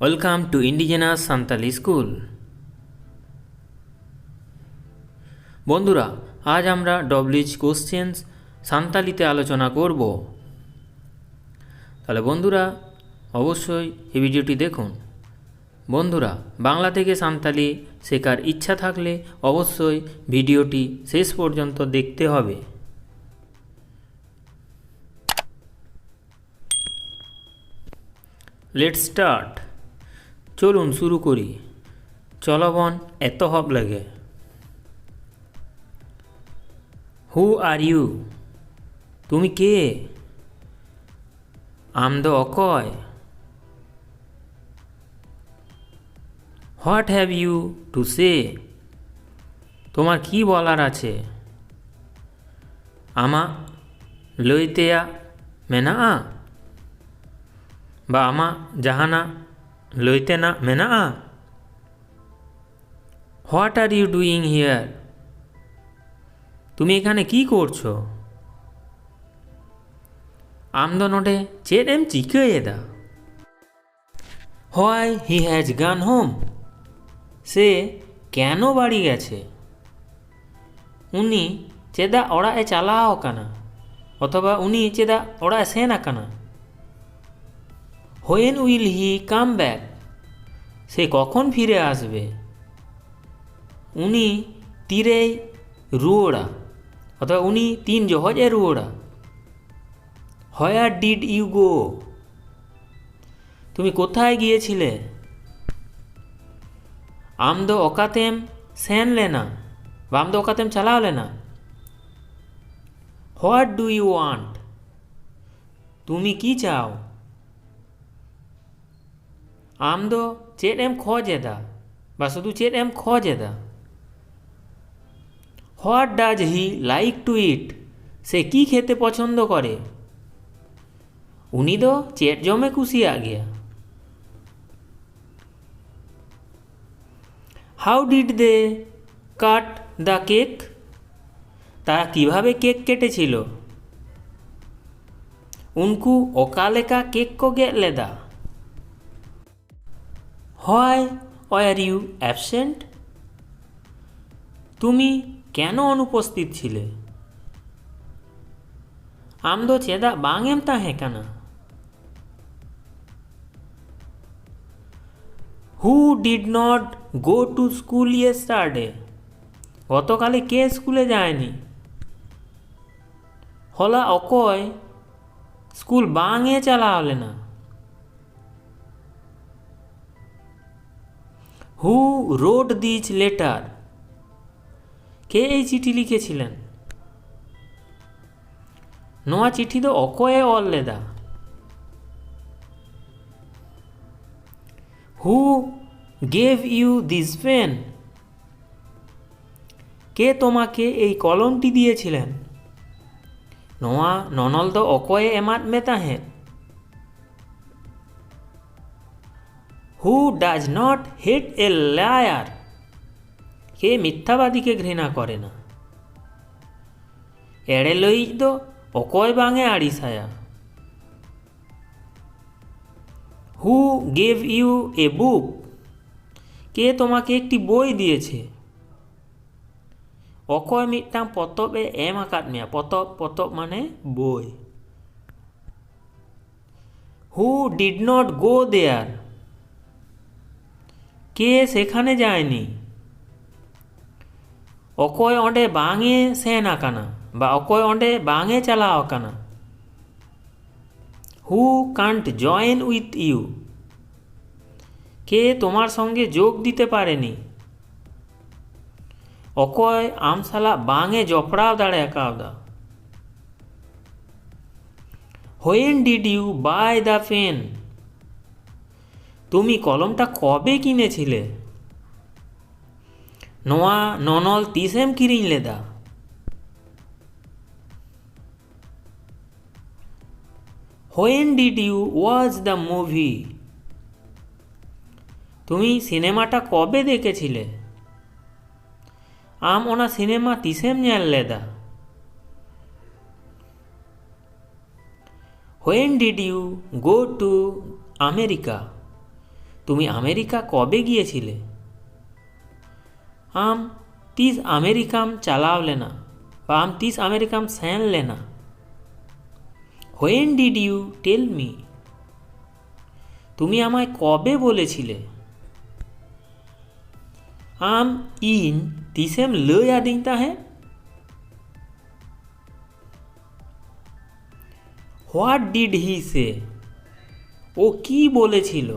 Welcome to indigenous Santali school. বন্ধুরা, আজ আমরা ডব্লিউএইচ কোশ্চেন্স সান্তালিতে আলোচনা করব। তাহলে বন্ধুরা অবশ্যই এই ভিডিওটি দেখুন। বন্ধুরা, বাংলা থেকে সান্তালি শেখার ইচ্ছা থাকলে অবশ্যই ভিডিওটি শেষ পর্যন্ত দেখতে হবে। Let's start. চলুন শুরু করি। চলবন এতহব লাগে। হু আর ইউ, তুমি কে? আমদ অকয়, what have you to say, তোমার কি বলার আছে? আমা লইতেয়া মেনা, বা আমা জাহানা লইতে না মেনা। What are you doing here, তুমি এখানে কি করছো? আমদ নোটে চেট এম চিকেদা। Why he has gone home, সে কেন বাড়ি গেছে? উনি চেদা ওড়ায় চালাও কানা, অথবা উনি চেদা ওড়ায় সেন আকানা। When will he come back, সে কখন ফিরে আসবে? উনি তীরেই রুয়োড়া, অথবা উনি তিন জহজে রুয়োড়া। হোয়ার ডিড ইউ গো, তুমি কোথায় গিয়েছিলে? আমদ অকাতেম সেন লেনা, বা আমদ অকাতেম চালাও লেনা। হোয়াট ডু ইউ ওয়ান্ট, তুমি কি চাও? আমদ চেট এম খোঁজেদা, বা শুধু চেট এম খোঁজেদা। What does he like to eat, সে কি খেতে পছন্দ করে? উনি তো চেট জমে খুশি আ গিয়া। How did they cut the cake, তারা কিভাবে কেক কেটেছিল? উনকু অকালেকা কেক কো গেলেদা। হোয়াই ওয়ার ইউ অ্যাবসেন্ট, তুমি কেন অনুপস্থিত ছিলে? আমদ চেদা বাঙেম তাহে কানা। Who did not go to school yesterday, গতকালে কে স্কুলে যায়নি? হলা অকয় স্কুল বাঙে চালাওলে না। হু রোড দিস লেটার, কে এই চিঠি লিখেছিলেন? নোয়া চিঠি তো অকয়ে অল লেদা। Who gave you this pen, কে তোমাকে এই কলমটি দিয়েছিলেন? নোয়া ননল তো অকয়ে এমাত মেতা হে। Who does not hate a liar, কে মিথ্যাবাদীকে ঘৃণা করে না? এড়ে লই তো অকয় বাঙে আড়িসায়া। হু গেভ ইউ এ বুক, কে তোমাকে একটি বই দিয়েছে? অকয় মিটটাং পতবে এম আকাত মেয়া, পতব পতব মানে বই। হু ডিড নট গো দেয়ার, কে সেখানে যায়নি? অকয় অঁডে বাঙে সেন আকানা, বা অকয় অঁডে বাঙে চালাও আকানা। Who can't join with you, কে তোমার সঙ্গে যোগ দিতে পারেনি? অকয় আমসালা বাঙে জপড়াও দাঁড়ে একাওদা। When did you buy the pen, তুমি কলমটা কবে কিনেছিলে? নোয়া ননল তিসেম কিরিং লেদা। When did you watch the movie, তুমি সিনেমাটা কবে দেখেছিলে? আম ওনা সিনেমা তিসেম ᱧᱮᱞ লেদা। When did you go to America, তুমি আমেরিকা কবে গিয়েছিলে? আম 30 আমেরিকাম চালাও লেনা বা আম 30 আমেরিকাম সেন লেনা। When did you tell me? তুমি আমায় কবে বলেছিলে? আম ইন তিসেম লয়া দিংতা হ্যাঁ। হোয়াট ডিড হি সে? ও কি বলেছিল?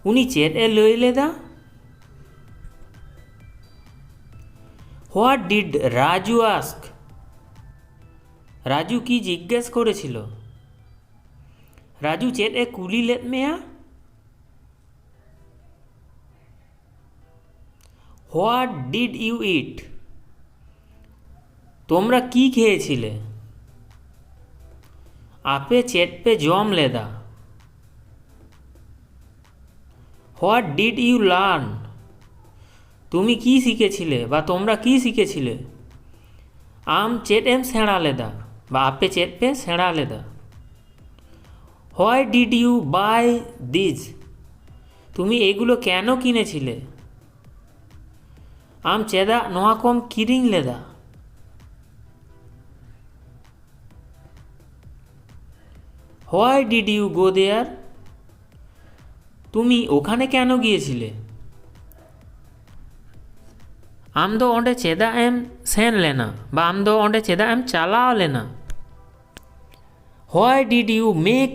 উনি চেট এ লই লেদা? What did Raju ask? Raju কি জিজ্ঞেস করেছিল? রাজু চেট এ কুলি লেত মেয়া? What did you eat? তোমরা কি খেয়েছিলে? আপে চেট পে জম লেদা? What did you learn? তুমি কি শিখেছিলে বা তোমরা কি শিখেছিলে? আম চেট এম সেড়া লেদা বা আপে চেট পে সেড়া লেদা? Why did you buy this? তুমি এগুলো কেন কিনেছিলে? আম চেদা নোয়া কম কিরিং লেদা? হোয়াই ডিড ইউ গো দেয়ার? তুমি ওখানে কেন গিয়েছিলে? আম দো অঁডে চেদা এম সেন লেনা বা আম দো অঁডে চেদা এম চালাও লেনা? Why did you make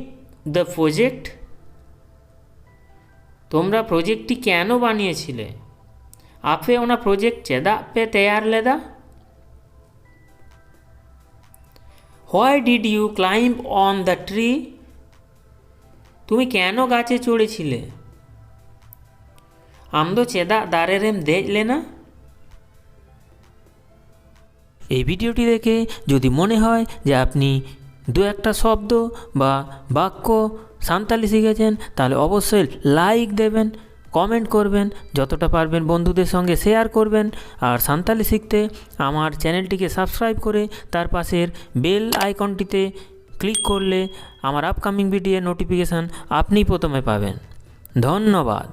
the project? তোমরা প্রজেক্টটি কেন বানিয়েছিলে? আপে ওনা প্রজেক্ট চেদা পে তৈয়ার লেদা? Why did you climb on the tree? তুমি কেন গাছে চড়েছিলে? আমদো চেদা দারেরেম দেজ লেনা? এই ভিডিওটি দেখে যদি মনে হয় যে আপনি দু একটা শব্দ বা বাক্য সাঁওতালি শিখেছেন, তাহলে অবশ্যই লাইক দেবেন, কমেন্ট করবেন, যতটা পারবেন বন্ধুদের সঙ্গে শেয়ার করবেন। আর সাঁওতালি শিখতে আমার চ্যানেলটিকে সাবস্ক্রাইব করে তার পাশের বেল আইকনটিতে ক্লিক করলে আমার আপকামিং ভিডিওর নোটিফিকেশান আপনি প্রথমে পাবেন। ধন্যবাদ।